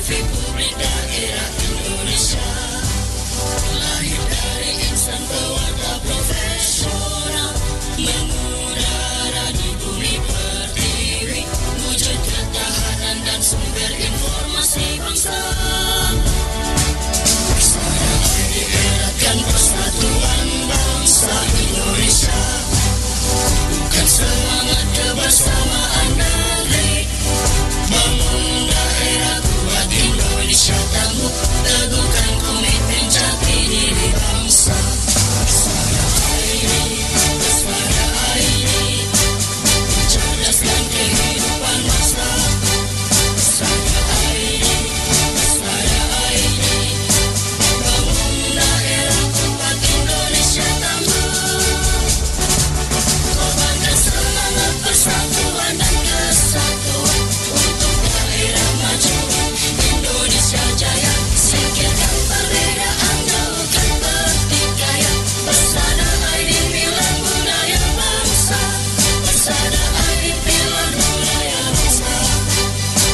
Republik Daerah Indonesia, lahir dari insan pewarta profesional, mengudara di bumi pertiwi, wujud ketahanan dan sumber informasi bangsa. Bersama ID eratkan persatuan bangsa Indonesia, bukan semangat kebersamaan negeri, bangun daerah kuat Indonesia tangguh, teguhkan komitmen jati diri bangsa. Bersama ID, mencerdaskan kehidupan bangsa. Bersama ID, bangun daerah kuat Indonesia tangguh, korbankan semangat persatuan dan kesatuan untuk daerah maju Indonesia jaya. Singkirkan perbedaan, jauhkan pertikaian. Bersama ID pilar budaya bangsa. Bersama ID pilar budaya bangsa.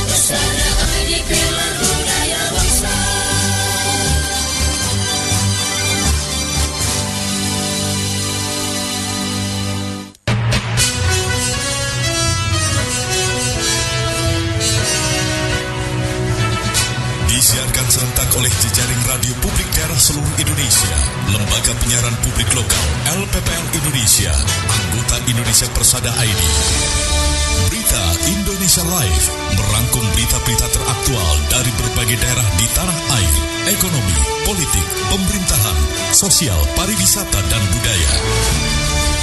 Bersama ID pilar budaya bangsa. Disiarkan serentak oleh jejaring radio publik daerah seluruh Indonesia, Lembaga Penyiaran Publik Lokal LPPL Indonesia, anggota Indonesia Persada ID. Berita Indonesia Live merangkum berita-berita teraktual dari berbagai daerah di tanah air, ekonomi, politik, pemerintahan, sosial, pariwisata, dan budaya.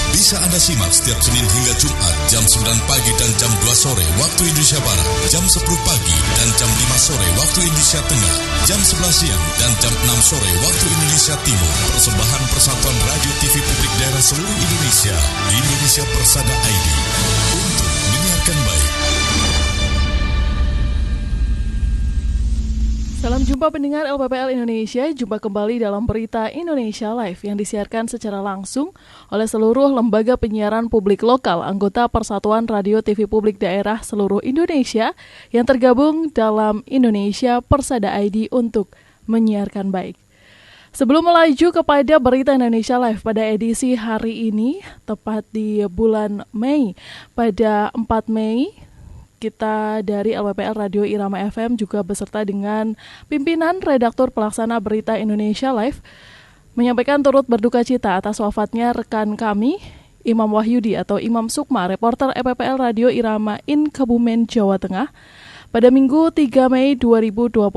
Bisa Anda simak setiap Senin hingga Jumat jam 9 pagi dan jam 2 sore waktu Indonesia Barat, jam 10 pagi dan jam 5 sore waktu Indonesia Tengah, jam 11 siang dan jam 6 sore waktu Indonesia Timur. Persembahan Persatuan Radio TV Publik Daerah seluruh Indonesia, Indonesia Persada ID, untuk menyiarkan baik. Salam jumpa pendengar LPPL Indonesia, jumpa kembali dalam Berita Indonesia Live yang disiarkan secara langsung oleh seluruh lembaga penyiaran publik lokal anggota Persatuan Radio TV Publik Daerah seluruh Indonesia yang tergabung dalam Indonesia Persada ID untuk menyiarkan baik. Sebelum melaju kepada Berita Indonesia Live pada edisi hari ini, tepat di bulan Mei, pada 4 Mei, kita dari LPPL Radio Irama FM juga beserta dengan pimpinan redaktur pelaksana Berita Indonesia Live menyampaikan turut berduka cita atas wafatnya rekan kami, Imam Wahyudi atau Imam Sukma, reporter LPPL Radio Irama in Kebumen, Jawa Tengah, pada Minggu 3 Mei 2026.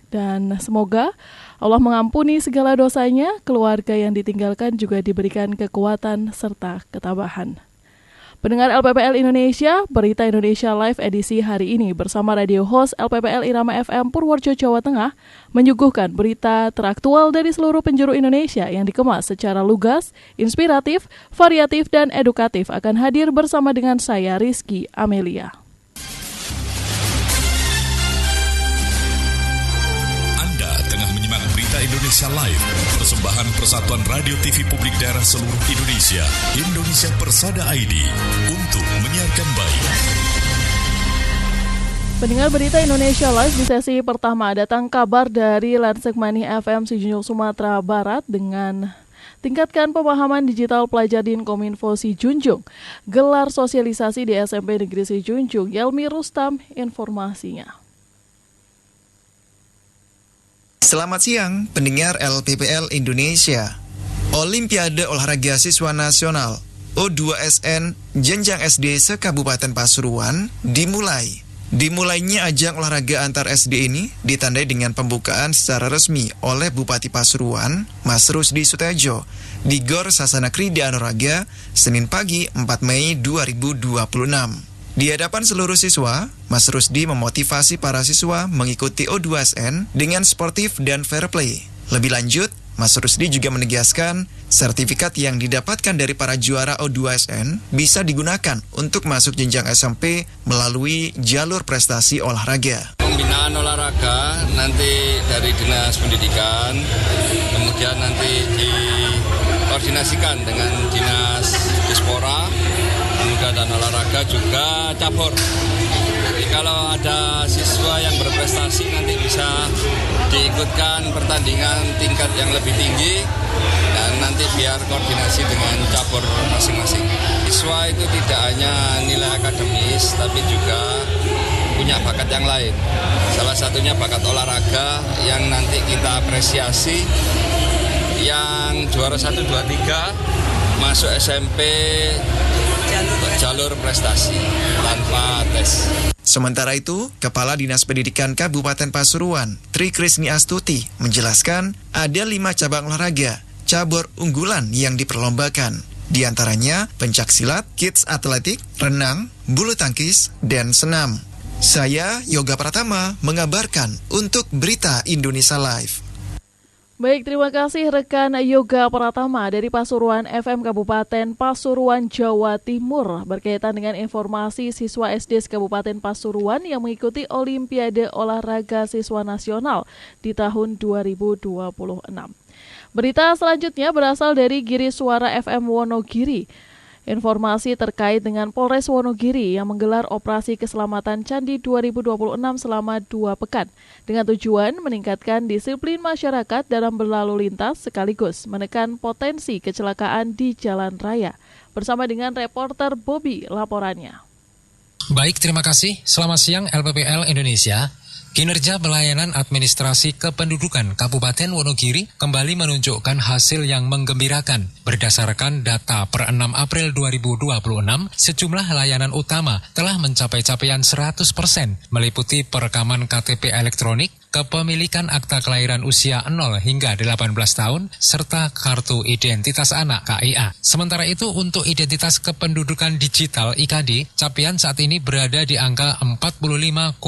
Dan semoga Allah mengampuni segala dosanya, keluarga yang ditinggalkan juga diberikan kekuatan serta ketabahan. Pendengar LPPL Indonesia, Berita Indonesia Live edisi hari ini bersama radio host LPPL Irama FM Purworejo, Jawa Tengah menyuguhkan berita teraktual dari seluruh penjuru Indonesia yang dikemas secara lugas, inspiratif, variatif, dan edukatif akan hadir bersama dengan saya Rizky Amelia. Indonesia Live, persembahan Persatuan Radio TV Publik Daerah seluruh Indonesia, Indonesia Persada ID, untuk menyiarkan baik. Pendengar Berita Indonesia Live di sesi pertama, datang kabar dari Lansek Mani FM Sijunjung Sumatera Barat dengan tingkatkan pemahaman digital pelajar Din Kominfo Sijunjung, gelar sosialisasi di SMP Negeri Sijunjung. Yelmi Rustam informasinya. Selamat siang, pendengar LPPL Indonesia. Olimpiade Olahraga Siswa Nasional O2SN Jenjang SD se-Kabupaten Pasuruan dimulai. Dimulainya ajang olahraga antar SD ini ditandai dengan pembukaan secara resmi oleh Bupati Pasuruan, Mas Rusdi Sutejo, di Gor Sasana Krida Anuraga, Senin pagi 4 Mei 2026. Di hadapan seluruh siswa, Mas Rusdi memotivasi para siswa mengikuti O2SN dengan sportif dan fair play. Lebih lanjut, Mas Rusdi juga menegaskan sertifikat yang didapatkan dari para juara O2SN bisa digunakan untuk masuk jenjang SMP melalui jalur prestasi olahraga. Pembinaan olahraga nanti dari Dinas Pendidikan, kemudian nanti dikoordinasikan dengan Dinas Dispora, Pemuda dan Olahraga juga cabur. Jadi kalau ada siswa yang berprestasi nanti bisa diikutkan pertandingan tingkat yang lebih tinggi dan nanti biar koordinasi dengan cabur masing-masing. Siswa itu tidak hanya nilai akademis tapi juga punya bakat yang lain. Salah satunya bakat olahraga yang nanti kita apresiasi. Yang juara 1, 2, 3 masuk SMP jalur prestasi tanpa tes. Sementara itu, Kepala Dinas Pendidikan Kabupaten Pasuruan, Tri Krisni Astuti, menjelaskan ada 5 cabang olahraga cabur unggulan yang diperlombakan. Di antaranya pencaksilat, kids atletik, renang, bulu tangkis, dan senam. Saya, Yoga Pratama, mengabarkan untuk Berita Indonesia Live. Baik, terima kasih rekan Yoga Pratama dari Pasuruan FM Kabupaten Pasuruan, Jawa Timur berkaitan dengan informasi siswa SD Kabupaten Pasuruan yang mengikuti Olimpiade Olahraga Siswa Nasional di tahun 2026. Berita selanjutnya berasal dari Giri Suara FM Wonogiri. Informasi terkait dengan Polres Wonogiri yang menggelar operasi keselamatan Candi 2026 selama 2 pekan dengan tujuan meningkatkan disiplin masyarakat dalam berlalu lintas sekaligus menekan potensi kecelakaan di jalan raya. Bersama dengan reporter Bobby laporannya. Baik, terima kasih. Selamat siang LPPL Indonesia. Kinerja pelayanan administrasi kependudukan Kabupaten Wonogiri kembali menunjukkan hasil yang menggembirakan. Berdasarkan data per 6 April 2026, sejumlah layanan utama telah mencapai capaian 100%, meliputi perekaman KTP elektronik, kepemilikan akta kelahiran usia 0 hingga 18 tahun, serta kartu identitas anak KIA. Sementara itu untuk identitas kependudukan digital IKD, capaian saat ini berada di angka 45,05%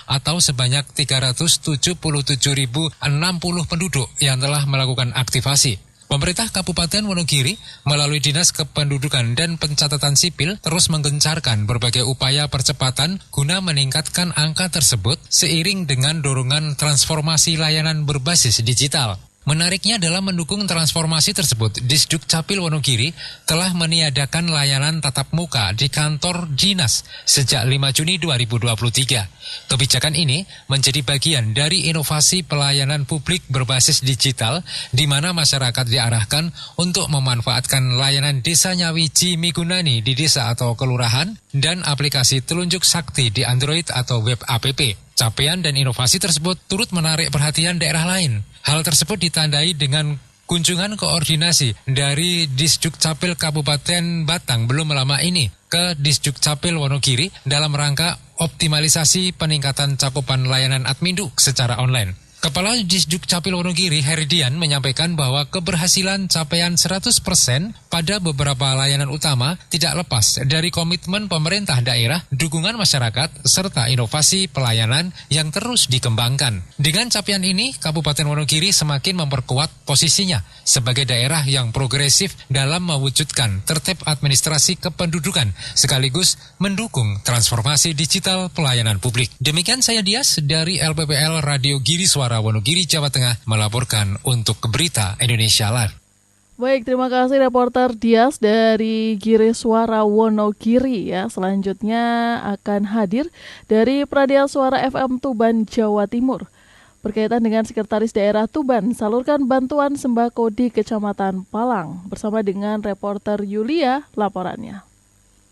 atau sebanyak 377.060 penduduk yang telah melakukan aktivasi. Pemerintah Kabupaten Wonogiri melalui Dinas Kependudukan dan Pencatatan Sipil terus menggencarkan berbagai upaya percepatan guna meningkatkan angka tersebut seiring dengan dorongan transformasi layanan berbasis digital. Menariknya dalam mendukung transformasi tersebut, Disduk Capil Wonogiri telah meniadakan layanan tatap muka di kantor dinas sejak 5 Juni 2023. Kebijakan ini menjadi bagian dari inovasi pelayanan publik berbasis digital di mana masyarakat diarahkan untuk memanfaatkan layanan Desa Nyawiji Migunani di desa atau kelurahan dan aplikasi Telunjuk Sakti di Android atau web app. Capaian dan inovasi tersebut turut menarik perhatian daerah lain. Hal tersebut ditandai dengan kunjungan koordinasi dari Disduk Capil Kabupaten Batang belum lama ini ke Disduk Capil Wonogiri dalam rangka optimalisasi peningkatan cakupan layanan Adminduk secara online. Kepala Disduk Capil Wonogiri Herdian menyampaikan bahwa keberhasilan capaian 100% pada beberapa layanan utama tidak lepas dari komitmen pemerintah daerah, dukungan masyarakat, serta inovasi pelayanan yang terus dikembangkan. Dengan capaian ini, Kabupaten Wonogiri semakin memperkuat posisinya sebagai daerah yang progresif dalam mewujudkan tertib administrasi kependudukan, sekaligus mendukung transformasi digital pelayanan publik. Demikian saya Dias dari LPPL Radio Giri Suara Wonogiri, Jawa Tengah melaporkan untuk Berita Indonesia Live. Baik, terima kasih reporter Dias dari Giri Suara Wonogiri ya. Selanjutnya akan hadir dari Pradial Suara FM Tuban, Jawa Timur. Berkaitan dengan Sekretaris Daerah Tuban, salurkan bantuan sembako di Kecamatan Palang. Bersama dengan reporter Yulia, laporannya.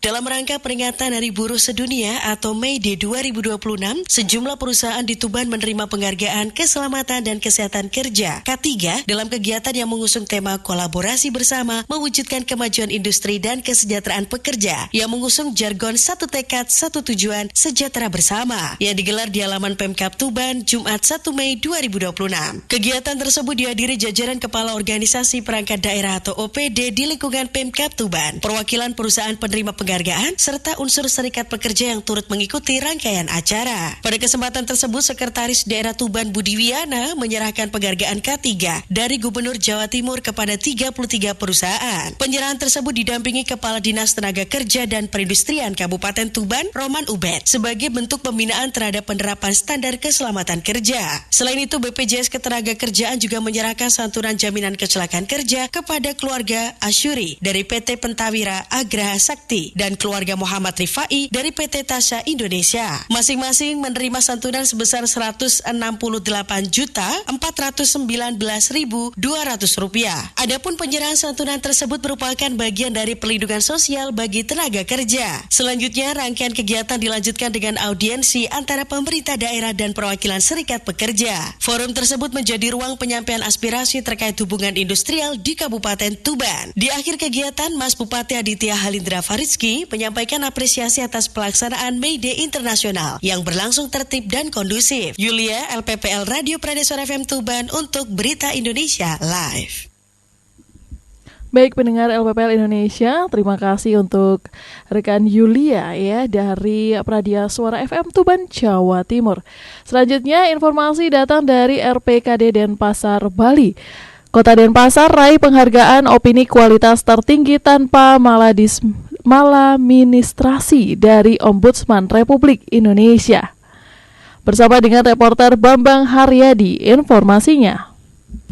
Dalam rangka peringatan Hari Buruh Sedunia atau May Day 2026, sejumlah perusahaan di Tuban menerima penghargaan Keselamatan dan Kesehatan Kerja K3 dalam kegiatan yang mengusung tema kolaborasi bersama mewujudkan kemajuan industri dan kesejahteraan pekerja yang mengusung jargon satu tekad, satu tujuan, sejahtera bersama yang digelar di halaman Pemkab Tuban Jumat 1 Mei 2026. Kegiatan tersebut dihadiri jajaran Kepala Organisasi Perangkat Daerah atau OPD di lingkungan Pemkab Tuban, perwakilan perusahaan penerima penghargaan, serta unsur serikat pekerja yang turut mengikuti rangkaian acara. Pada kesempatan tersebut, Sekretaris Daerah Tuban Budi Wiana menyerahkan penghargaan K3 dari Gubernur Jawa Timur kepada 33 perusahaan. Penyerahan tersebut didampingi Kepala Dinas Tenaga Kerja dan Perindustrian Kabupaten Tuban, Roman Ubed, sebagai bentuk pembinaan terhadap penerapan standar keselamatan kerja. Selain itu, BPJS Ketenagakerjaan juga menyerahkan santunan jaminan kecelakaan kerja kepada keluarga Asyuri dari PT Pentawira Agraha Sakti dan keluarga Muhammad Rifai dari PT Tasya Indonesia. Masing-masing menerima santunan sebesar Rp168.419.200. Adapun penyerahan santunan tersebut merupakan bagian dari perlindungan sosial bagi tenaga kerja. Selanjutnya, rangkaian kegiatan dilanjutkan dengan audiensi antara pemerintah daerah dan perwakilan serikat pekerja. Forum tersebut menjadi ruang penyampaian aspirasi terkait hubungan industrial di Kabupaten Tuban. Di akhir kegiatan, Mas Bupati Aditya Halindra Farizki menyampaikan apresiasi atas pelaksanaan May Day Internasional yang berlangsung tertib dan kondusif. Yulia, LPPL Radio Pradeswara FM Tuban untuk Berita Indonesia Live. Baik pendengar LPPL Indonesia, terima kasih untuk rekan Yulia ya dari Pradia Suara FM Tuban, Jawa Timur. Selanjutnya informasi datang dari RPKD Denpasar, Bali. Kota Denpasar raih penghargaan opini kualitas tertinggi tanpa maladministrasi dari Ombudsman Republik Indonesia. Bersama dengan reporter Bambang Haryadi, informasinya.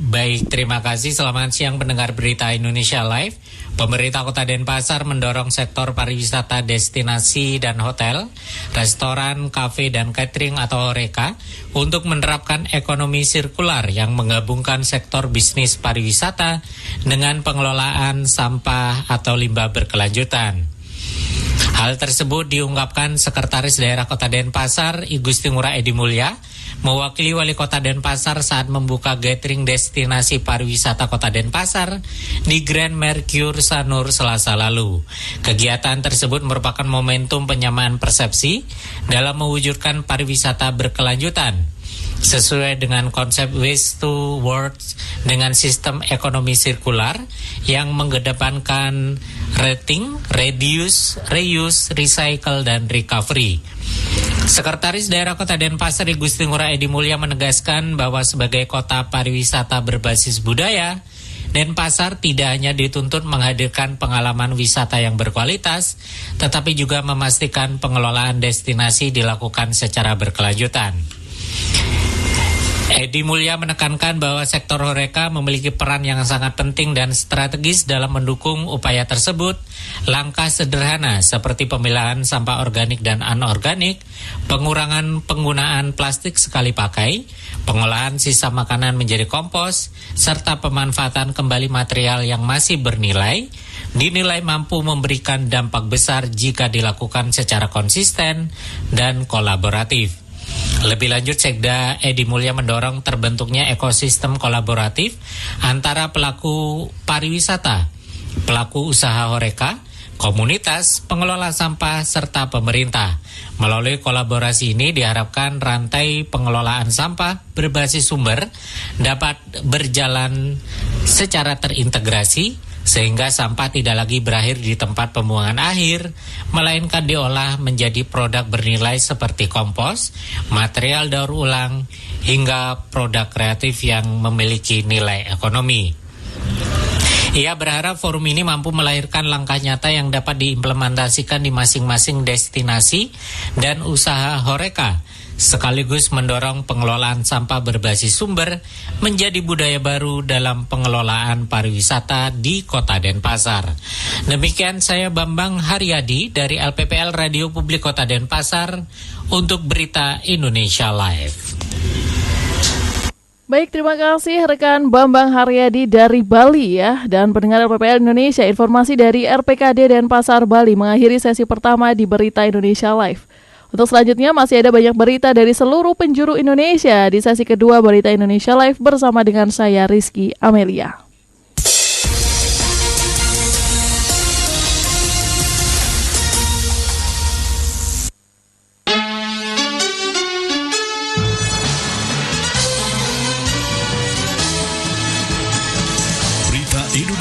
Baik, terima kasih. Selamat siang pendengar Berita Indonesia Live. Pemerintah Kota Denpasar mendorong sektor pariwisata, destinasi dan hotel, restoran, kafe dan catering atau HoReCa untuk menerapkan ekonomi sirkular yang menggabungkan sektor bisnis pariwisata dengan pengelolaan sampah atau limbah berkelanjutan. Hal tersebut diungkapkan Sekretaris Daerah Kota Denpasar, I Gusti Ngurah Edi Mulya, mewakili Wali Kota Denpasar saat membuka gathering destinasi pariwisata Kota Denpasar di Grand Mercure Sanur Selasa lalu. Kegiatan tersebut merupakan momentum penyamaan persepsi dalam mewujudkan pariwisata berkelanjutan sesuai dengan konsep Waste to World dengan sistem ekonomi sirkular yang mengedepankan rating, reduce, reuse, recycle, dan recovery. Sekretaris Daerah Kota Denpasar I Gusti Ngurah Edi Mulya menegaskan bahwa sebagai kota pariwisata berbasis budaya, Denpasar tidak hanya dituntut menghadirkan pengalaman wisata yang berkualitas, tetapi juga memastikan pengelolaan destinasi dilakukan secara berkelanjutan. Edi Mulya menekankan bahwa sektor HoReCa memiliki peran yang sangat penting dan strategis dalam mendukung upaya tersebut. Langkah sederhana seperti pemilahan sampah organik dan anorganik, pengurangan penggunaan plastik sekali pakai, pengolahan sisa makanan menjadi kompos, serta pemanfaatan kembali material yang masih bernilai, dinilai mampu memberikan dampak besar jika dilakukan secara konsisten dan kolaboratif. Lebih lanjut, Sekda Edi Mulya mendorong terbentuknya ekosistem kolaboratif antara pelaku pariwisata, pelaku usaha HoReCa, komunitas, pengelola sampah, serta pemerintah. Melalui kolaborasi ini diharapkan rantai pengelolaan sampah berbasis sumber dapat berjalan secara terintegrasi, sehingga sampah tidak lagi berakhir di tempat pembuangan akhir, melainkan diolah menjadi produk bernilai seperti kompos, material daur ulang, hingga produk kreatif yang memiliki nilai ekonomi. Ia berharap forum ini mampu melahirkan langkah nyata yang dapat diimplementasikan di masing-masing destinasi dan usaha HoReCa, sekaligus mendorong pengelolaan sampah berbasis sumber menjadi budaya baru dalam pengelolaan pariwisata di Kota Denpasar. Demikian saya Bambang Haryadi dari LPPL Radio Publik Kota Denpasar untuk Berita Indonesia Live. Baik, terima kasih rekan Bambang Haryadi dari Bali ya. Dan pendengar LPPL Indonesia, informasi dari RPKD Denpasar Bali mengakhiri sesi pertama di Berita Indonesia Live. Untuk selanjutnya masih ada banyak berita dari seluruh penjuru Indonesia di sesi kedua Berita Indonesia Live bersama dengan saya Rizky Amelia.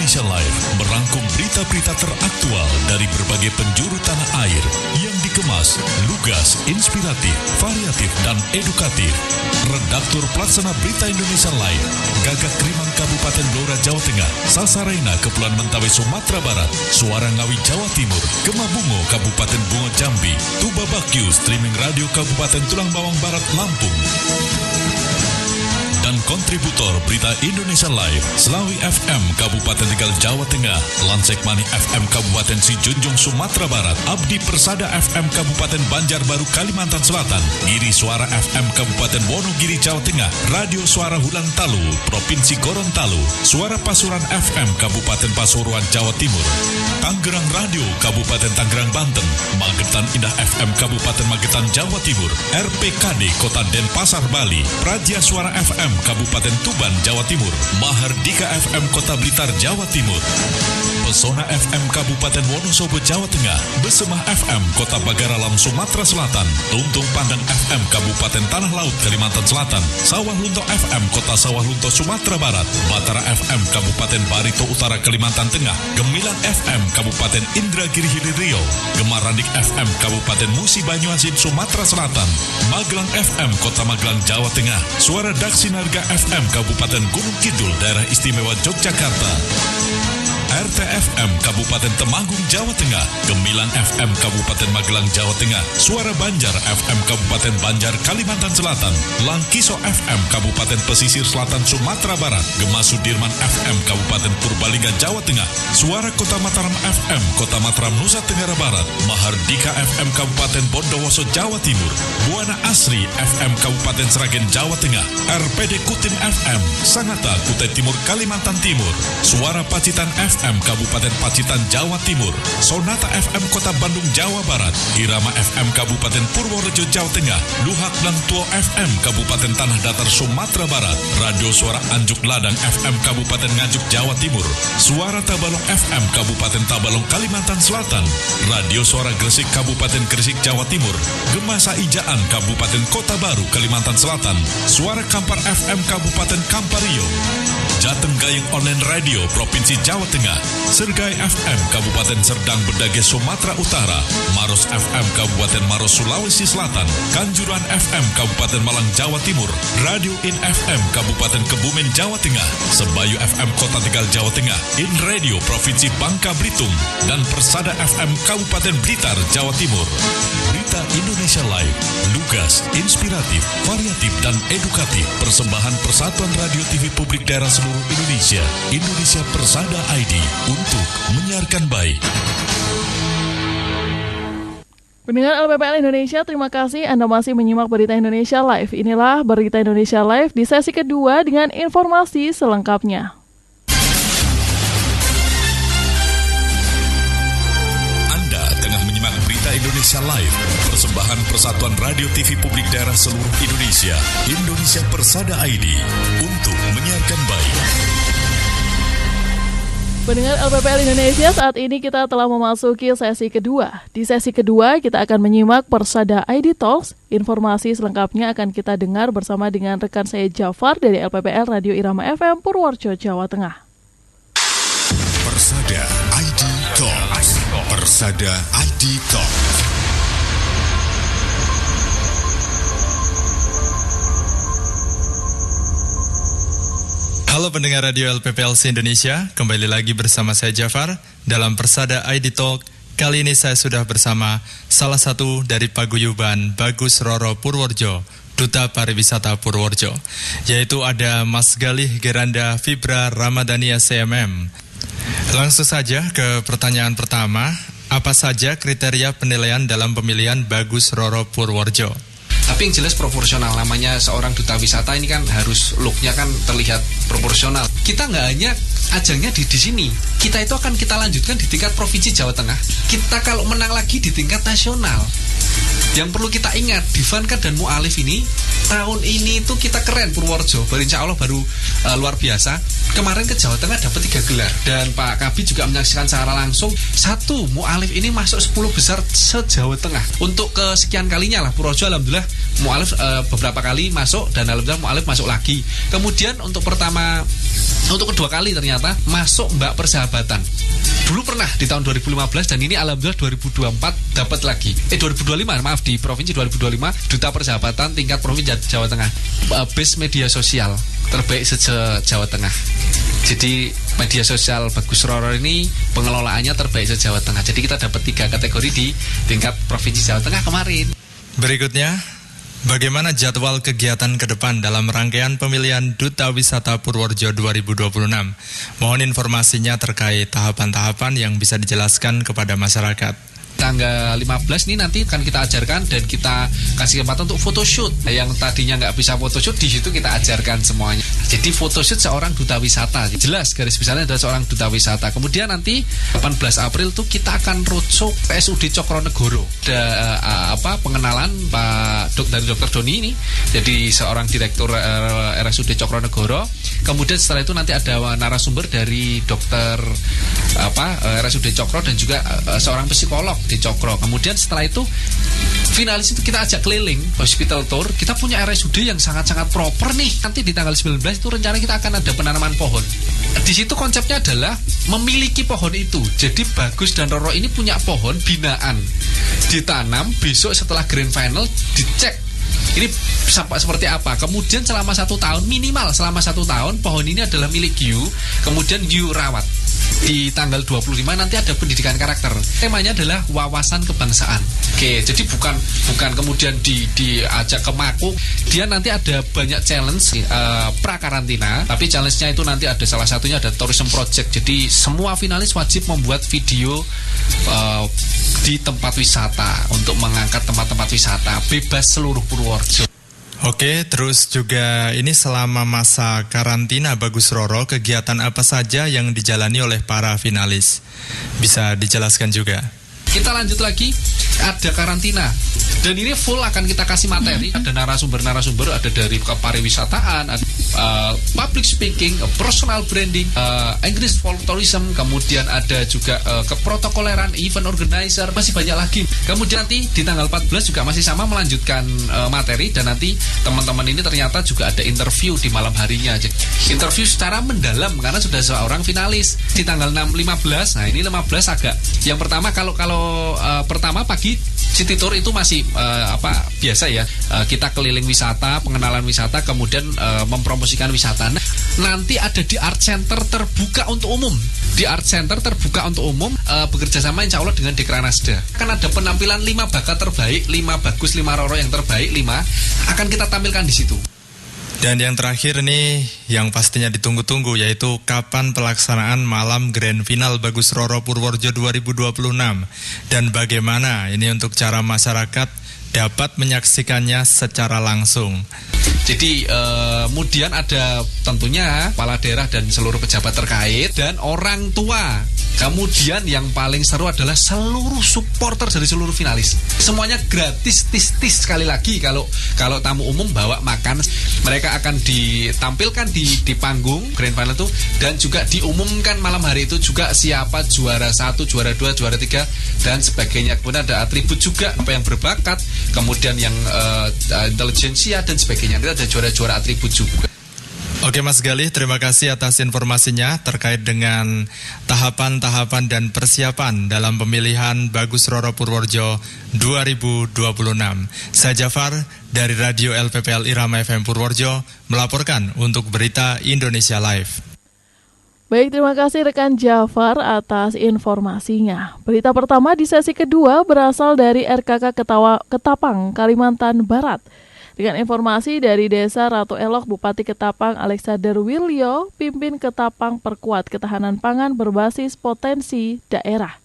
Indonesia Live merangkum berita-berita teraktual dari berbagai penjuru tanah air yang dikemas, lugas, inspiratif, variatif, dan edukatif. Redaktur Pelaksana Berita Indonesia Live, Gagak Krimang Kabupaten Blora Jawa Tengah, Salsarena Kepulauan Mentawai Sumatera Barat, Suara Ngawi Jawa Timur, Gemabungo Kabupaten Bungo Jambi, Tuba Bakyu Streaming Radio Kabupaten Tulang Bawang Barat Lampung. dan kontributor Berita Indonesia Live, Selawi FM Kabupaten Tegal Jawa Tengah, Lansekmani FM Kabupaten Sijunjung Sumatera Barat, Abdi Persada FM Kabupaten Banjarbaru Kalimantan Selatan, Giri Suara FM Kabupaten Wonogiri Jawa Tengah, Radio Suara Hulantalu Provinsi Gorontalo, Suara Pasuruan FM Kabupaten Pasuruan Jawa Timur, Tangerang Radio Kabupaten Tangerang Banten, Magetan Indah FM Kabupaten Magetan Jawa Timur, RPKD Kota Denpasar Bali, Praja Suara FM Kabupaten Tuban Jawa Timur, Mahardika FM Kota Blitar Jawa Timur, Pesona FM Kabupaten Wonosobo Jawa Tengah, Besemah FM Kota Bagaralam Sumatera Selatan, Tuntung Pandang FM Kabupaten Tanah Laut Kalimantan Selatan, Sawah Lunto FM Kota Sawah Lunto Sumatera Barat, Batara FM Kabupaten Barito Utara Kalimantan Tengah, Gemilang FM Kabupaten Indragiri Hilir Riau, Gemarandik FM Kabupaten Musi Banyuasin Sumatera Selatan, Magelang FM Kota Magelang Jawa Tengah, Suara Daksinarga FM Kabupaten Gunung Kidul Daerah Istimewa Yogyakarta, RTFM Kabupaten Temanggung Jawa Tengah, Gemilang FM Kabupaten Magelang Jawa Tengah, Suara Banjar FM Kabupaten Banjar Kalimantan Selatan, Langkiso FM Kabupaten Pesisir Selatan Sumatera Barat, Gema Sudirman FM Kabupaten Purbalingga Jawa Tengah, Suara Kota Mataram FM Kota Mataram Nusa Tenggara Barat, Mahardika FM Kabupaten Bondowoso Jawa Timur, Buana Asri FM Kabupaten Sragen Jawa Tengah, RPD Kutin FM Sangatta Kutai Timur Kalimantan Timur, Suara Pacitan FM Kabupaten Pacitan Jawa Timur, Sonata FM Kota Bandung Jawa Barat, Irama FM Kabupaten Purworejo Jawa Tengah, Luhak dan Tuo FM Kabupaten Tanah Datar Sumatera Barat, Radio Suara Anjuk Ladang FM Kabupaten Nganjuk Jawa Timur, Suara Tabalong FM Kabupaten Tabalong Kalimantan Selatan, Radio Suara Gresik Kabupaten Gresik Jawa Timur, Gema Saijaan Kabupaten Kota Baru Kalimantan Selatan, Suara Kampar FM Kabupaten Kampario, Jateng Gayeng Online Radio Provinsi Jawa Tengah, Sergai FM Kabupaten Serdang Bedage Sumatera Utara, Maros FM Kabupaten Maros Sulawesi Selatan, Kanjuruhan FM Kabupaten Malang Jawa Timur, Radio In FM Kabupaten Kebumen Jawa Tengah, Sebayu FM Kota Tegal Jawa Tengah, In Radio Provinsi Bangka Belitung, dan Persada FM Kabupaten Blitar Jawa Timur. Berita Indonesia Live, lugas, inspiratif, variatif, dan edukatif, persembahan Persatuan Radio TV Publik Daerah seluruh Indonesia, Indonesia Persada ID, untuk menyiarkan baik. Pendengar LPPL Indonesia, terima kasih Anda masih menyimak Berita Indonesia Live. Inilah Berita Indonesia Live di sesi kedua dengan informasi selengkapnya. Anda tengah menyimak Berita Indonesia Live, persembahan Persatuan Radio TV Publik Daerah seluruh Indonesia, Indonesia Persada ID, untuk menyiarkan baik. Pendengar LPPL Indonesia, saat ini kita telah memasuki sesi kedua. Di sesi kedua, kita akan menyimak Persada ID Talks. Informasi selengkapnya akan kita dengar bersama dengan rekan saya Jafar dari LPPL Radio Irama FM Purworejo, Jawa Tengah. Persada ID Talks. Persada ID Talks. Halo pendengar radio LPPLC Indonesia, kembali lagi bersama saya Jafar dalam Persada ID Talk. Kali ini saya sudah bersama salah satu dari paguyuban Bagus Roro Purworejo, Duta Pariwisata Purworejo, yaitu ada Mas Galih Geranda Fibra Ramadhania CMM. Langsung saja ke pertanyaan pertama, apa saja kriteria penilaian dalam pemilihan Bagus Roro Purworejo? Tapi yang jelas proporsional, namanya seorang duta wisata ini kan harus looknya kan terlihat proporsional. Kita nggak hanya ajangnya di sini, kita itu akan kita lanjutkan di tingkat provinsi Jawa Tengah. Kita kalau menang lagi di tingkat nasional. Yang perlu kita ingat, Divanka dan Mu'alif ini tahun ini itu kita keren Purworejo, insya Allah baru luar biasa. Kemarin ke Jawa Tengah dapat 3 gelar, dan Pak Kabid juga menyaksikan secara langsung. Satu, Mu'alif ini masuk 10 besar se-Jawa Tengah. Untuk kesekian kalinya lah Purworejo, alhamdulillah Mu'alif beberapa kali masuk, dan alhamdulillah Mu'alif masuk lagi. Kemudian untuk kedua kali ternyata masuk Mbak Persahabatan. Dulu pernah di tahun 2015, dan ini alhamdulillah 2024 dapat lagi. 2025 maaf, di provinsi 2025 Duta Persahabatan tingkat provinsi Jawa Tengah. Base media sosial terbaik se-Jawa Tengah. Jadi media sosial Bagus Roro ini pengelolaannya terbaik se-Jawa Tengah. Jadi kita dapat 3 kategori di tingkat provinsi Jawa Tengah kemarin. Berikutnya, Bagaimana jadwal kegiatan ke depan dalam rangkaian pemilihan Duta Wisata Purworejo 2026? Mohon informasinya terkait tahapan-tahapan yang bisa dijelaskan kepada masyarakat. Tanggal 15 nih nanti akan kita ajarkan dan kita kasih kesempatan untuk photoshoot. Yang tadinya nggak bisa photoshoot, di situ kita ajarkan semuanya. Jadi photoshoot seorang duta wisata. Jelas garis besarnya adalah seorang duta wisata. Kemudian nanti 18 April tuh kita akan roadshow PSUD Cokronegoro. Ada pengenalan Pak dari Dr. Doni ini. Jadi seorang direktur RSUD Cokronegoro. Kemudian setelah itu nanti ada narasumber dari dokter RSUD Cokro dan juga seorang psikolog di Cokro. Kemudian setelah itu finalis itu kita ajak keliling hospital tour. Kita punya RSUD yang sangat-sangat proper nih. Nanti di tanggal 19 itu rencana kita akan ada penanaman pohon. Di situ konsepnya adalah memiliki pohon itu. Jadi Bagus dan Roro ini punya pohon binaan, ditanam, besok setelah grand final dicek ini seperti apa. Kemudian selama 1 tahun, minimal selama 1 tahun, pohon ini adalah milik you. Kemudian you rawat. Di tanggal 25 nanti ada pendidikan karakter. Temanya adalah wawasan kebangsaan. Oke, jadi bukan kemudian diajak ke Maku. Dia nanti ada banyak challenge pra-karantina. Tapi challenge-nya itu nanti ada salah satunya ada tourism project. Jadi semua finalis wajib membuat video di tempat wisata untuk mengangkat tempat-tempat wisata bebas seluruh Purworejo. Oke, terus juga ini selama masa karantina Bagus Roro, kegiatan apa saja yang dijalani oleh para finalis? Bisa dijelaskan juga? Kita lanjut lagi, ada karantina. Dan ini full akan kita kasih materi. Ada narasumber-narasumber, ada dari kepariwisataan, ada public speaking, personal branding, English for tourism, kemudian ada juga keprotokoleran, event organizer, masih banyak lagi. Kemudian nanti di tanggal 14 juga masih sama melanjutkan materi. Dan nanti teman-teman ini ternyata juga ada interview di malam harinya. Interview secara mendalam karena sudah seorang finalis. Di tanggal 15, nah ini 15 agak. Yang pertama kalau pertama pagi City Tour itu masih biasa ya, kita keliling wisata, pengenalan wisata, kemudian mempromosikan wisata. Nah, nanti ada di Art Center terbuka untuk umum. Di Art Center terbuka untuk umum, bekerja sama insya Allah dengan Dekranasda. Akan ada penampilan 5 bakat terbaik, 5 Bagus, 5 Roro yang terbaik, 5 akan kita tampilkan di situ. Dan yang terakhir nih, yang pastinya ditunggu-tunggu, yaitu kapan pelaksanaan malam Grand Final Bagus Roro Purworejo 2026. Dan bagaimana ini untuk cara masyarakat dapat menyaksikannya secara langsung. Jadi kemudian ada tentunya kepala daerah dan seluruh pejabat terkait dan orang tua. Kemudian yang paling seru adalah seluruh supporter dari seluruh finalis. Semuanya gratis, tis sekali lagi. Kalau tamu umum bawa makan, mereka akan ditampilkan di panggung Grand Final itu, dan juga diumumkan malam hari itu juga siapa juara 1, juara 2, juara 3 dan sebagainya. Kemudian ada atribut juga, apa yang berbakat, kemudian yang intelijensia dan sebagainya. Itu ada juara-juara atribut juga. Oke Mas Galih, terima kasih atas informasinya terkait dengan tahapan-tahapan dan persiapan dalam pemilihan Bagus Roro Purworejo 2026. Saya Jafar dari Radio LPPL Irama FM Purworejo melaporkan untuk Berita Indonesia Live. Baik, terima kasih rekan Jafar atas informasinya. Berita pertama di sesi kedua berasal dari RKK Ketapang, Kalimantan Barat. Dengan informasi dari Desa Ratu Elok, Bupati Ketapang Alexander Wilyo, pimpin Ketapang perkuat ketahanan pangan berbasis potensi daerah.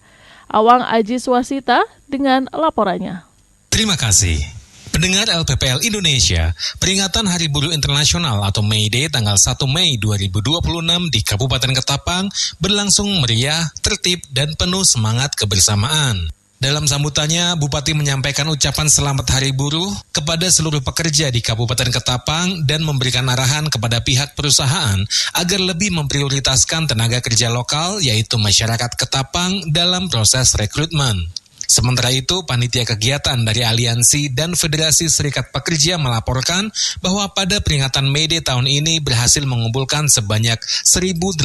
Awang Aji Swasita dengan laporannya. Terima kasih. Pendengar LPPL Indonesia, peringatan Hari Buruh Internasional atau May Day tanggal 1 Mei 2026 di Kabupaten Ketapang berlangsung meriah, tertib, dan penuh semangat kebersamaan. Dalam sambutannya, Bupati menyampaikan ucapan selamat Hari Buruh kepada seluruh pekerja di Kabupaten Ketapang dan memberikan arahan kepada pihak perusahaan agar lebih memprioritaskan tenaga kerja lokal, yaitu masyarakat Ketapang dalam proses rekrutmen. Sementara itu, panitia kegiatan dari Aliansi dan Federasi Serikat Pekerja melaporkan bahwa pada peringatan May Day tahun ini berhasil mengumpulkan sebanyak 1.822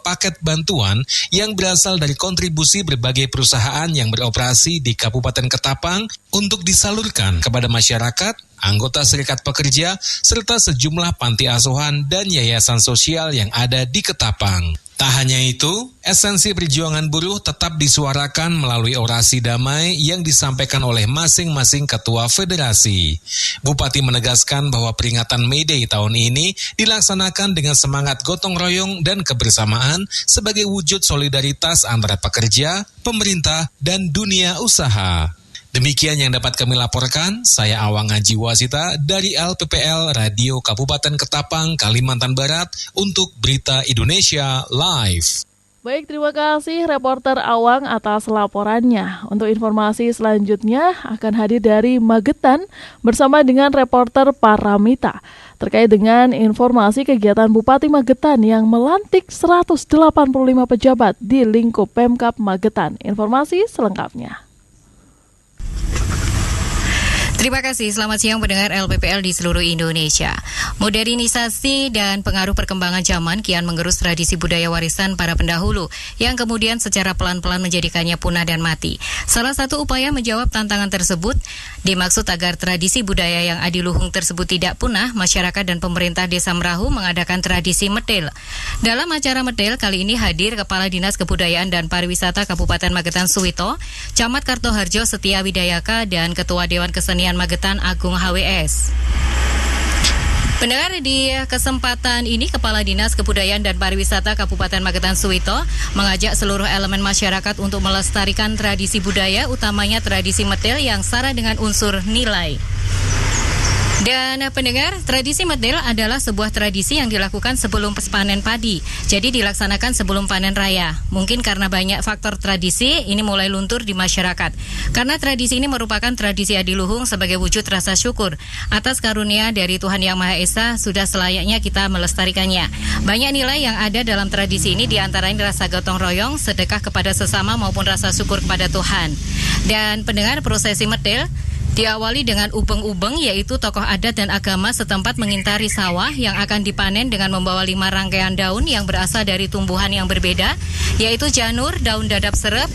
paket bantuan yang berasal dari kontribusi berbagai perusahaan yang beroperasi di Kabupaten Ketapang untuk disalurkan kepada masyarakat anggota Serikat Pekerja, serta sejumlah panti asuhan dan yayasan sosial yang ada di Ketapang. Tak hanya itu, esensi perjuangan buruh tetap disuarakan melalui orasi damai yang disampaikan oleh masing-masing ketua federasi. Bupati menegaskan bahwa peringatan May Day tahun ini dilaksanakan dengan semangat gotong royong dan kebersamaan sebagai wujud solidaritas antara pekerja, pemerintah, dan dunia usaha. Demikian yang dapat kami laporkan, saya Awang Haji Wasita dari LPPL Radio Kabupaten Ketapang, Kalimantan Barat untuk Berita Indonesia Live. Baik, terima kasih reporter Awang atas laporannya. Untuk informasi selanjutnya akan hadir dari Magetan bersama dengan reporter Paramita terkait dengan informasi kegiatan Bupati Magetan yang melantik 185 pejabat di lingkup Pemkab Magetan. Informasi selengkapnya. Terima kasih, selamat siang pendengar LPPL di seluruh Indonesia. Modernisasi dan pengaruh perkembangan zaman kian mengerus tradisi budaya warisan para pendahulu yang kemudian secara pelan-pelan menjadikannya punah dan mati. Salah satu upaya menjawab tantangan tersebut dimaksud agar tradisi budaya yang adiluhung tersebut tidak punah, masyarakat dan pemerintah Desa Merahu mengadakan tradisi medel. Dalam acara medel kali ini hadir Kepala Dinas Kebudayaan dan Pariwisata Kabupaten Magetan Suwito, Camat Kartoharjo Setia Widayaka, dan Ketua Dewan Kesenian Magetan Agung HWS. Pendengar, di kesempatan ini Kepala Dinas Kebudayaan dan Pariwisata Kabupaten Magetan Suwito mengajak seluruh elemen masyarakat untuk melestarikan tradisi budaya, utamanya tradisi medel yang syarat dengan unsur nilai. Dan pendengar, tradisi medel adalah sebuah tradisi yang dilakukan sebelum panen padi. Jadi dilaksanakan sebelum panen raya. Mungkin karena banyak faktor tradisi, ini mulai luntur di masyarakat. Karena tradisi ini merupakan tradisi adiluhung sebagai wujud rasa syukur atas karunia dari Tuhan Yang Maha Esa, sudah selayaknya kita melestarikannya. Banyak nilai yang ada dalam tradisi ini, diantaranya rasa gotong royong, sedekah kepada sesama maupun rasa syukur kepada Tuhan. Dan pendengar, prosesi medel diawali dengan ubeng-ubeng, yaitu tokoh adat dan agama setempat mengintari sawah yang akan dipanen dengan membawa 5 rangkaian daun yang berasal dari tumbuhan yang berbeda, yaitu janur, daun dadap serep,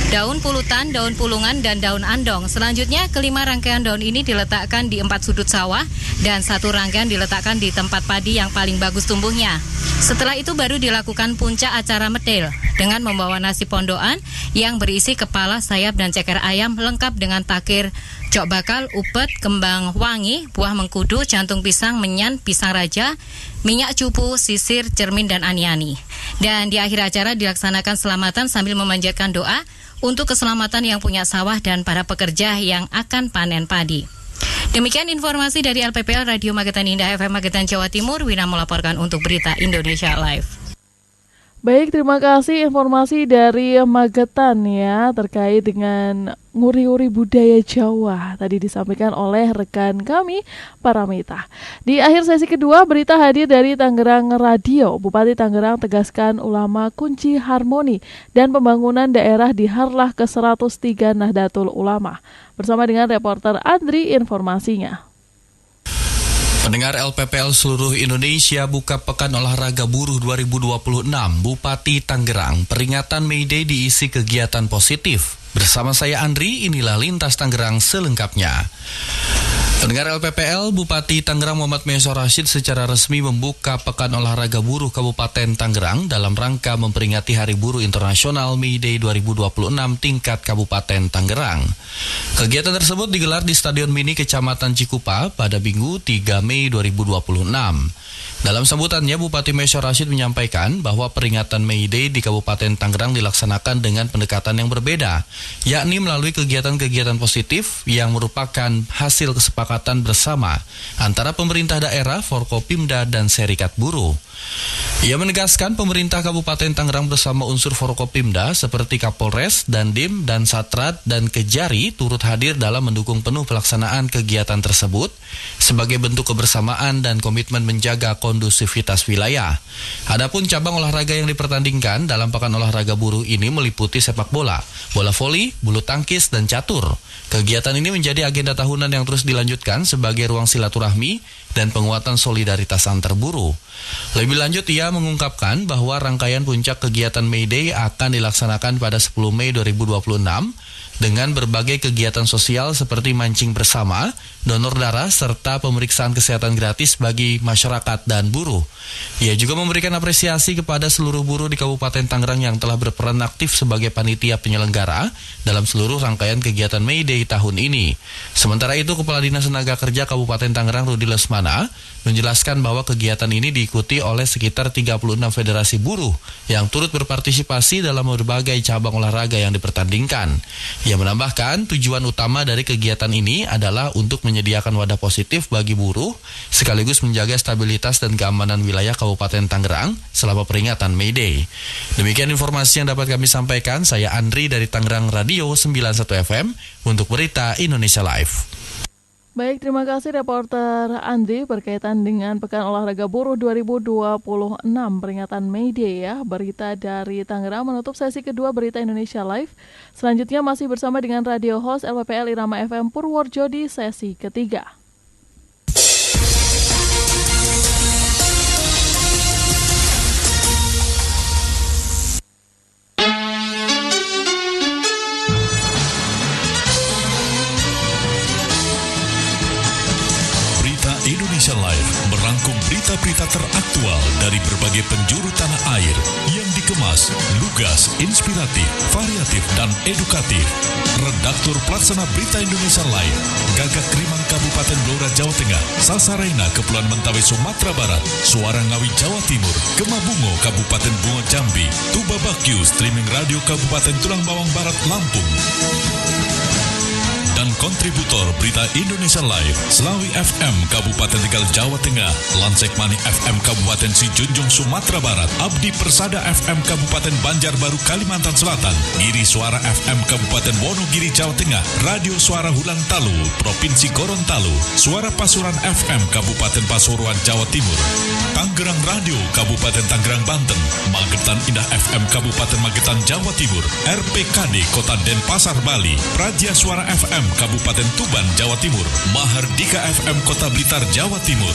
daun pulutan, daun pulungan, dan daun andong. Selanjutnya, kelima rangkaian daun ini diletakkan di 4 sudut sawah dan 1 rangkaian diletakkan di tempat padi yang paling bagus tumbuhnya. Setelah itu baru dilakukan puncak acara medel dengan membawa nasi pondokan yang berisi kepala, sayap, dan ceker ayam lengkap dengan takir, cok bakal, upet, kembang wangi, buah mengkudu, jantung pisang, menyan, pisang raja, minyak cupu, sisir, cermin, dan ani-ani. Dan di akhir acara dilaksanakan selamatan sambil memanjatkan doa untuk keselamatan yang punya sawah dan para pekerja yang akan panen padi. Demikian informasi dari LPPL Radio Magetan Indah FM Magetan Jawa Timur. Wina melaporkan untuk Berita Indonesia Live. Baik, terima kasih informasi dari Magetan ya terkait dengan nguri-nguri budaya Jawa tadi disampaikan oleh rekan kami Paramita. Di akhir sesi kedua, berita hadir dari Tangerang Radio. Bupati Tangerang tegaskan ulama kunci harmoni dan pembangunan daerah di Harlah ke-103 Nahdlatul Ulama. Bersama dengan reporter Andri informasinya. Pendengar LPPL seluruh Indonesia buka Pekan Olahraga Buruh 2026 Bupati Tangerang. Peringatan May Day diisi kegiatan positif. Bersama saya Andri, inilah Lintas Tangerang selengkapnya. Pendengar LPPL, Bupati Tangerang Muhammad Meso Rashid secara resmi membuka Pekan Olahraga Buruh Kabupaten Tangerang dalam rangka memperingati Hari Buruh Internasional May Day 2026 tingkat Kabupaten Tangerang. Kegiatan tersebut digelar di Stadion Mini Kecamatan Cikupa pada Minggu 3 Mei 2026. Dalam sambutannya, Bupati Meso Rashid menyampaikan bahwa peringatan May Day di Kabupaten Tangerang dilaksanakan dengan pendekatan yang berbeda, yakni melalui kegiatan-kegiatan positif yang merupakan hasil kesepakatan bersama antara pemerintah daerah, Forkopimda, dan Serikat Buruh. Ia menegaskan pemerintah Kabupaten Tangerang bersama unsur Forkopimda seperti Kapolres, Dandim, dan Satrat, dan Kejari turut hadir dalam mendukung penuh pelaksanaan kegiatan tersebut sebagai bentuk kebersamaan dan komitmen menjaga kondusivitas wilayah. Adapun cabang olahraga yang dipertandingkan dalam Pekan Olahraga Buruh ini meliputi sepak bola, bola voli, bulu tangkis, dan catur. Kegiatan ini menjadi agenda tahunan yang terus dilanjutkan sebagai ruang silaturahmi dan penguatan solidaritas antar buruh. Lebih lanjut, ia mengungkapkan bahwa rangkaian puncak kegiatan May Day akan dilaksanakan pada 10 Mei 2026 dengan berbagai kegiatan sosial seperti mancing bersama, donor darah, serta pemeriksaan kesehatan gratis bagi masyarakat dan buruh. Ia juga memberikan apresiasi kepada seluruh buruh di Kabupaten Tangerang yang telah berperan aktif sebagai panitia penyelenggara dalam seluruh rangkaian kegiatan May Day tahun ini. Sementara itu, Kepala Dinas Tenaga Kerja Kabupaten Tangerang Rudi Lesmana menjelaskan bahwa kegiatan ini diikuti oleh sekitar 36 federasi buruh yang turut berpartisipasi dalam berbagai cabang olahraga yang dipertandingkan. Ia menambahkan tujuan utama dari kegiatan ini adalah untuk menyediakan wadah positif bagi buruh sekaligus menjaga stabilitas dan keamanan wilayah Kabupaten Tangerang selama peringatan May Day. Demikian informasi yang dapat kami sampaikan. Saya Andri dari Tangerang Radio 91 FM untuk Berita Indonesia Live. Baik, terima kasih reporter Andri berkaitan dengan Pekan Olahraga Buruh 2026 peringatan May Day ya. Berita dari Tangerang menutup sesi kedua Berita Indonesia Live. Selanjutnya masih bersama dengan radio host LPPL Irama FM Purworejo di sesi ketiga. Indonesia Live merangkum berita-berita teraktual dari berbagai penjuru tanah air yang dikemas, lugas, inspiratif, variatif, dan edukatif. Redaktur Pelaksana Berita Indonesia Live, Gagak Rimang Kabupaten Blora Jawa Tengah, Sasarena Kepulauan Mentawai Sumatera Barat, Suara Ngawi Jawa Timur, Gemabungo Kabupaten Bungo Jambi, Tuba Bakyu Streaming Radio Kabupaten Tulang Bawang Barat Lampung. Dan kontributor Berita Indonesia Live, Selawi FM Kabupaten Tegal Jawa Tengah, Lansek Mani FM Kabupaten Sijunjung Sumatera Barat, Abdi Persada FM Kabupaten Banjarbaru Kalimantan Selatan, Giri Suara FM Kabupaten Wonogiri Jawa Tengah, Radio Suara Hulang Talu Provinsi Gorontalo, Suara Pasuruan FM Kabupaten Pasuruan Jawa Timur, Tangerang Radio Kabupaten Tangerang Banten, Magetan Indah FM Kabupaten Magetan Jawa Timur, RPKD Kota Denpasar Bali, Praja Suara FM Kabupaten Tuban, Jawa Timur, Mahardika FM Kota Blitar, Jawa Timur,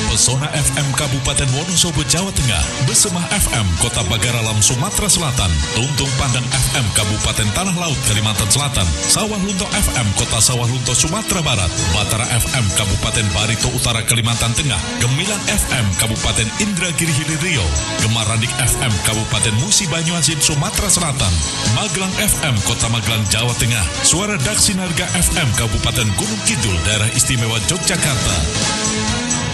Pesona FM Kabupaten Wonosobo, Jawa Tengah, Besemah FM Kota Bagaralam, Sumatera Selatan, Tuntung Pandang FM Kabupaten Tanah Laut, Kalimantan Selatan, Sawah Lunto FM Kota Sawah Lunto, Sumatera Barat, Batara FM Kabupaten Barito Utara, Kalimantan Tengah, Gemilang FM Kabupaten Indragiri Hilir Riau, Gemaranik FM Kabupaten Musi Banyuasin, Sumatera Selatan, Magelang FM Kota Magelang, Jawa Tengah, Suara Daksina Harga FM Kabupaten Gunung Kidul, Daerah Istimewa Yogyakarta,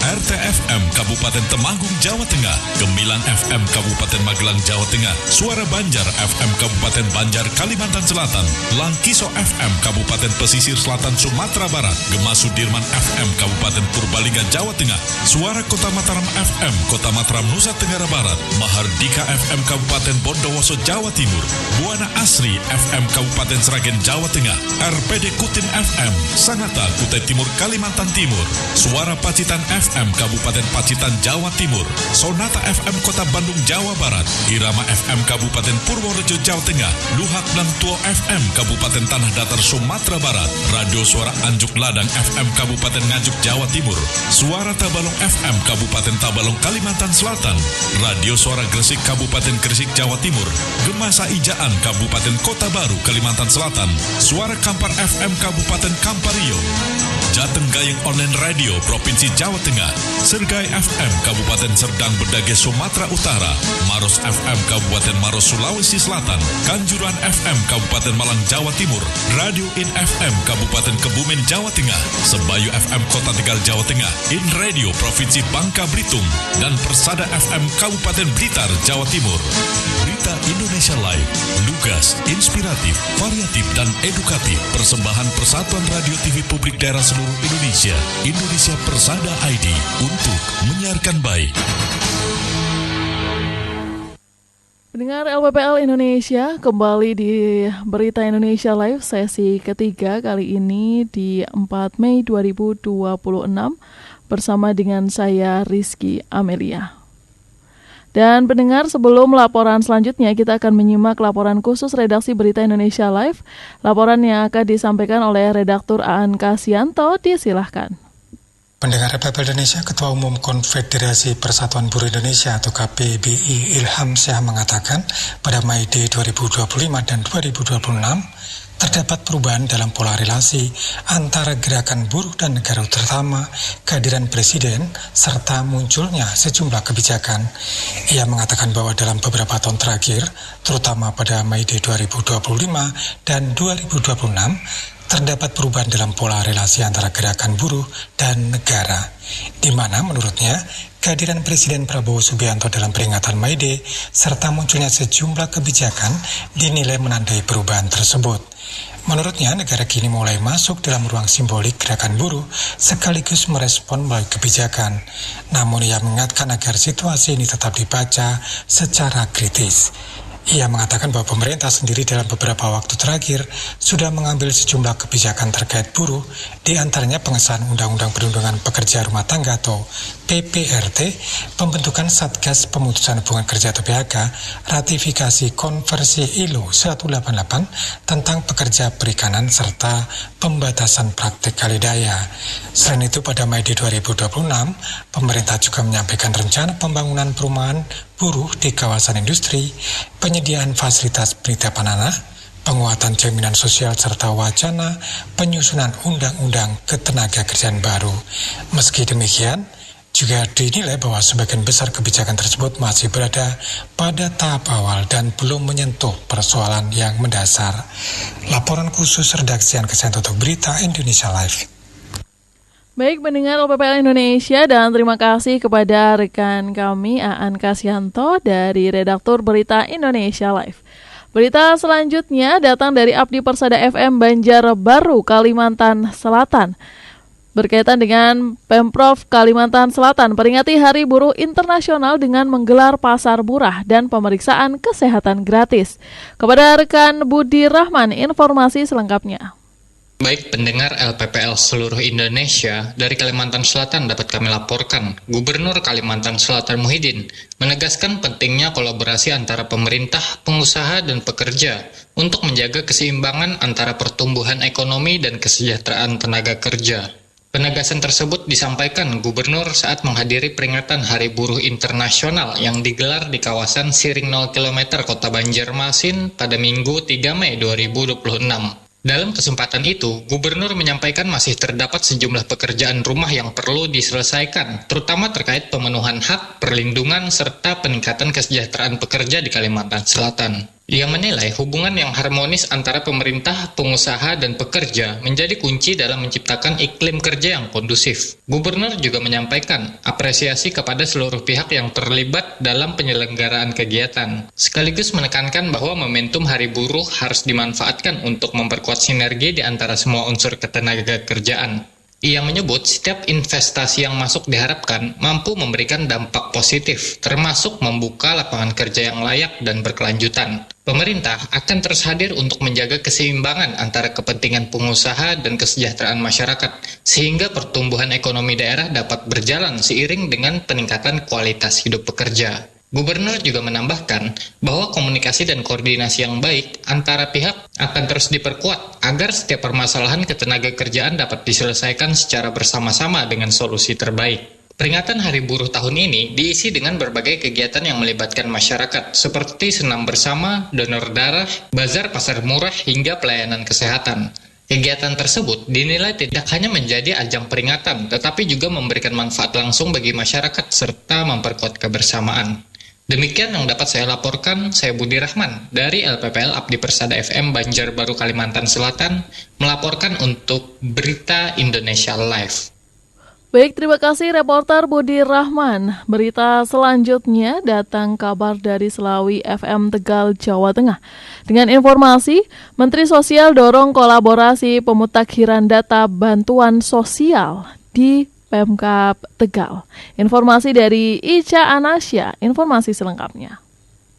RTFM Kabupaten Temanggung, Jawa Tengah, Gemilang FM Kabupaten Magelang, Jawa Tengah, Suara Banjar FM Kabupaten Banjar, Kalimantan Selatan, Langkiso FM Kabupaten Pesisir Selatan, Sumatera Barat, Gema Sudirman FM Kabupaten Purbalingga, Jawa Tengah, Suara Kota Mataram FM Kota Mataram, Nusa Tenggara Barat, Mahardika FM Kabupaten Bondowoso, Jawa Timur, Buana Asri FM Kabupaten Sragen, Jawa Tengah, RPD Kutin FM Sangatta, Kutai Timur, Kalimantan Timur, Suara Pacitan FM Kabupaten Pacitan, Jawa Timur, Sonata FM Kota Bandung, Jawa Barat, Irama FM Kabupaten Purworejo, Jawa Tengah, Luhak dan Tuo FM Kabupaten Tanah Datar, Sumatera Barat, Radio Suara Anjuk Ladang FM Kabupaten Nganjuk, Jawa Timur, Suara Tabalong FM Kabupaten Tabalong, Kalimantan Selatan, Radio Suara Gresik Kabupaten Gresik, Jawa Timur, Gema Saijaan Kabupaten Kota Baru, Kalimantan Selatan, Suara Kampar FM Kabupaten Kampario, Jateng Gayeng Online Radio Provinsi Jawa Tengah, Sergai FM Kabupaten Serdang Bedage, Sumatera Utara, Maros FM Kabupaten Maros, Sulawesi Selatan, Kanjuruhan FM Kabupaten Malang, Jawa Timur, Radio In FM Kabupaten Kebumen, Jawa Tengah, Sebayu FM Kota Tegal, Jawa Tengah, In Radio Provinsi Bangka Belitung, dan Persada FM Kabupaten Blitar, Jawa Timur. Berita Indonesia Live, lugas, inspiratif, variatif, dan edukatif. Persembahan Persatuan Radio TV Publik Daerah Seluruh Indonesia, Indonesia Persada ID, untuk menyiarkan baik. Pendengar LPPL Indonesia, kembali di Berita Indonesia Live sesi ketiga kali ini di 4 Mei 2026 bersama dengan saya Rizky Amelia. Dan pendengar, sebelum laporan selanjutnya kita akan menyimak laporan khusus redaksi Berita Indonesia Live. Laporan yang akan disampaikan oleh redaktur Aan Kasianto, disilahkan. Pendengar RPPL Indonesia, Ketua Umum Konfederasi Persatuan Buruh Indonesia atau KPBI Ilham Syah mengatakan pada May Day 2025 dan 2026 terdapat perubahan dalam pola relasi antara gerakan buruh dan negara, terutama kehadiran presiden serta munculnya sejumlah kebijakan. Ia mengatakan bahwa dalam beberapa tahun terakhir, terutama pada Mei 2025 dan 2026, terdapat perubahan dalam pola relasi antara gerakan buruh dan negara, di mana menurutnya kehadiran Presiden Prabowo Subianto dalam peringatan May Day serta munculnya sejumlah kebijakan dinilai menandai perubahan tersebut. Menurutnya, negara kini mulai masuk dalam ruang simbolik gerakan buruh sekaligus merespon melalui kebijakan. Namun ia mengingatkan agar situasi ini tetap dibaca secara kritis. Ia mengatakan bahwa pemerintah sendiri dalam beberapa waktu terakhir sudah mengambil sejumlah kebijakan terkait buruh, di antaranya pengesahan Undang-Undang Perlindungan Pekerja Rumah Tangga atau PPRT, pembentukan Satgas Pemutusan Hubungan Kerja atau PHK, ratifikasi konversi ILO 188 tentang pekerja perikanan, serta pembatasan praktik kalidaya. Selain itu, pada Mei 2026, pemerintah juga menyampaikan rencana pembangunan perumahan buruh di kawasan industri, penyediaan fasilitas penitipan anak, penguatan jaminan sosial, serta wacana penyusunan undang-undang ketenagakerjaan baru. Meski demikian, juga dinilai bahwa sebagian besar kebijakan tersebut masih berada pada tahap awal dan belum menyentuh persoalan yang mendasar. Laporan khusus redaksi Kesehatan untuk Berita Indonesia Live. Baik, pendengar LPPL Indonesia, dan terima kasih kepada rekan kami Aan Kasyanto dari Redaktur Berita Indonesia Live. Berita selanjutnya datang dari Abdi Persada FM Banjarbaru, Kalimantan Selatan. Berkaitan dengan Pemprov Kalimantan Selatan peringati Hari Buruh Internasional dengan menggelar pasar murah dan pemeriksaan kesehatan gratis. Kepada rekan Budi Rahman, informasi selengkapnya. Baik pendengar LPPL seluruh Indonesia, dari Kalimantan Selatan dapat kami laporkan, Gubernur Kalimantan Selatan Muhyiddin menegaskan pentingnya kolaborasi antara pemerintah, pengusaha, dan pekerja untuk menjaga keseimbangan antara pertumbuhan ekonomi dan kesejahteraan tenaga kerja. Penegasan tersebut disampaikan Gubernur saat menghadiri peringatan Hari Buruh Internasional yang digelar di kawasan Siring 0 km Kota Banjarmasin pada Minggu 3 Mei 2026. Dalam kesempatan itu, Gubernur menyampaikan masih terdapat sejumlah pekerjaan rumah yang perlu diselesaikan, terutama terkait pemenuhan hak, perlindungan, serta peningkatan kesejahteraan pekerja di Kalimantan Selatan. Ia menilai hubungan yang harmonis antara pemerintah, pengusaha, dan pekerja menjadi kunci dalam menciptakan iklim kerja yang kondusif. Gubernur juga menyampaikan apresiasi kepada seluruh pihak yang terlibat dalam penyelenggaraan kegiatan, sekaligus menekankan bahwa momentum Hari Buruh harus dimanfaatkan untuk memperkuat sinergi di antara semua unsur ketenagakerjaan. Ia menyebut setiap investasi yang masuk diharapkan mampu memberikan dampak positif, termasuk membuka lapangan kerja yang layak dan berkelanjutan. Pemerintah akan terus hadir untuk menjaga keseimbangan antara kepentingan pengusaha dan kesejahteraan masyarakat, sehingga pertumbuhan ekonomi daerah dapat berjalan seiring dengan peningkatan kualitas hidup pekerja. Gubernur juga menambahkan bahwa komunikasi dan koordinasi yang baik antara pihak akan terus diperkuat agar setiap permasalahan ketenagakerjaan dapat diselesaikan secara bersama-sama dengan solusi terbaik. Peringatan Hari Buruh tahun ini diisi dengan berbagai kegiatan yang melibatkan masyarakat seperti senam bersama, donor darah, bazar pasar murah, hingga pelayanan kesehatan. Kegiatan tersebut dinilai tidak hanya menjadi ajang peringatan, tetapi juga memberikan manfaat langsung bagi masyarakat serta memperkuat kebersamaan. Demikian yang dapat saya laporkan, saya Budi Rahman dari LPPL Abdi Persada FM Banjarbaru Kalimantan Selatan melaporkan untuk Berita Indonesia Live. Baik, terima kasih reporter Budi Rahman. Berita selanjutnya datang kabar dari Selawi FM Tegal, Jawa Tengah. Dengan informasi, Menteri Sosial dorong kolaborasi pemutakhiran data bantuan sosial di Pemkab Tegal. Informasi dari Ica Anasya, informasi selengkapnya.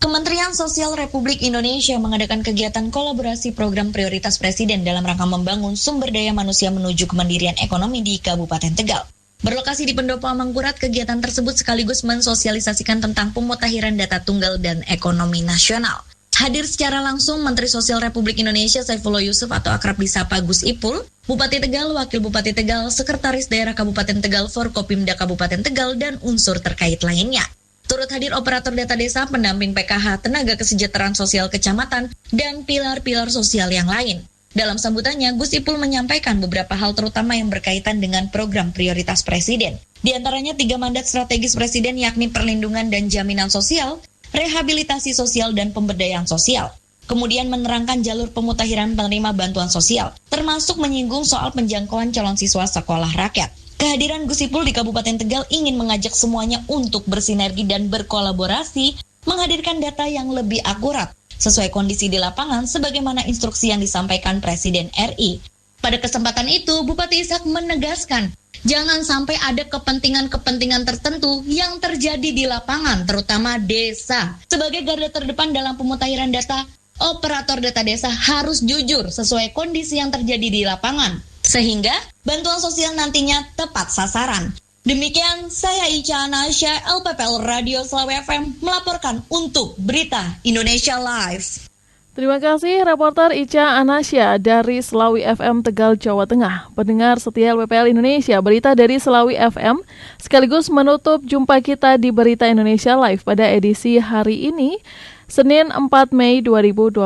Kementerian Sosial Republik Indonesia mengadakan kegiatan kolaborasi program prioritas Presiden dalam rangka membangun sumber daya manusia menuju kemandirian ekonomi di Kabupaten Tegal. Berlokasi di Pendopo Mangkurat, kegiatan tersebut sekaligus mensosialisasikan tentang pemutakhiran data tunggal dan ekonomi nasional. Hadir secara langsung Menteri Sosial Republik Indonesia Saifullah Yusuf atau akrab disapa Gus Ipul, Bupati Tegal, Wakil Bupati Tegal, Sekretaris Daerah Kabupaten Tegal, Forkopimda Kabupaten Tegal, dan unsur terkait lainnya. Turut hadir operator data desa, pendamping PKH, tenaga kesejahteraan sosial kecamatan, dan pilar-pilar sosial yang lain. Dalam sambutannya, Gus Ipul menyampaikan beberapa hal terutama yang berkaitan dengan program prioritas Presiden. Di antaranya 3 mandat strategis Presiden yakni perlindungan dan jaminan sosial, rehabilitasi sosial, dan pemberdayaan sosial. Kemudian menerangkan jalur pemutakhiran penerima bantuan sosial, termasuk menyinggung soal penjangkauan calon siswa sekolah rakyat. Kehadiran Gus Ipul di Kabupaten Tegal ingin mengajak semuanya untuk bersinergi dan berkolaborasi, menghadirkan data yang lebih akurat, sesuai kondisi di lapangan sebagaimana instruksi yang disampaikan Presiden RI. Pada kesempatan itu, Bupati Ishak menegaskan, jangan sampai ada kepentingan-kepentingan tertentu yang terjadi di lapangan, terutama desa. Sebagai garda terdepan dalam pemutakhiran data, operator data desa harus jujur sesuai kondisi yang terjadi di lapangan, sehingga bantuan sosial nantinya tepat sasaran. Demikian, saya Ica Anasya, LPPL Radio Slawi FM, melaporkan untuk Berita Indonesia Live. Terima kasih reporter Ica Anasya dari Slawi FM Tegal, Jawa Tengah. Pendengar setia LPPL Indonesia, berita dari Slawi FM sekaligus menutup jumpa kita di Berita Indonesia Live pada edisi hari ini, Senin 4 Mei 2026.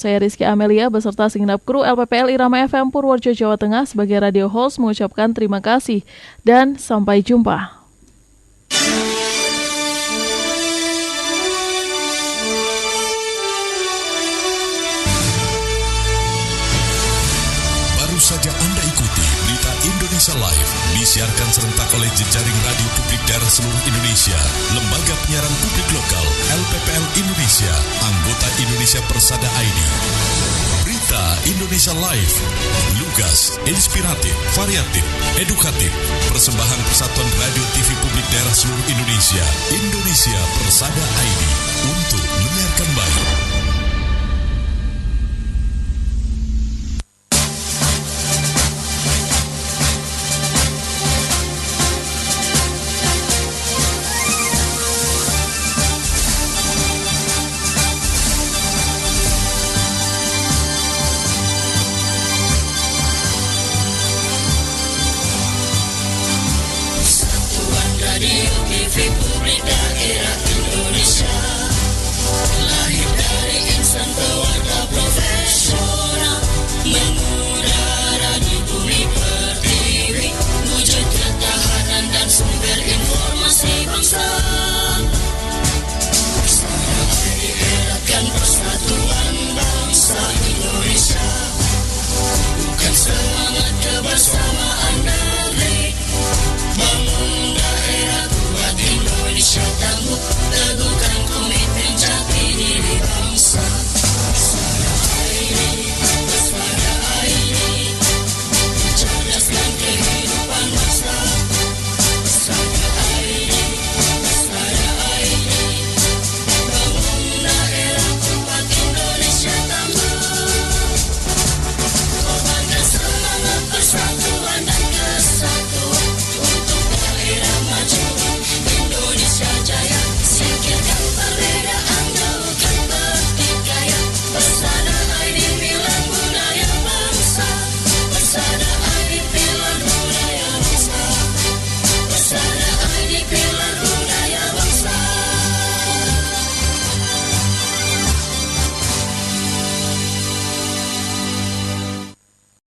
Saya Rizky Amelia beserta segenap kru LPPL Irama FM Purworejo, Jawa Tengah sebagai radio host mengucapkan terima kasih dan sampai jumpa. Baru saja Anda ikuti Berita Indonesia Live, disiarkan serentak oleh jejaring radio publik daerah seluruh Indonesia, Lembaga Penyiaran Publik Lokal, LPPL Indonesia, anggota Indonesia Persada ID. Berita Indonesia Live, lugas, inspiratif, variatif, edukatif, persembahan Persatuan Radio TV Publik Daerah seluruh Indonesia, Indonesia Persada ID, untuk menyiarkan baik. Radio TV Publik Daerah Indonesia, lahir dari insan tua.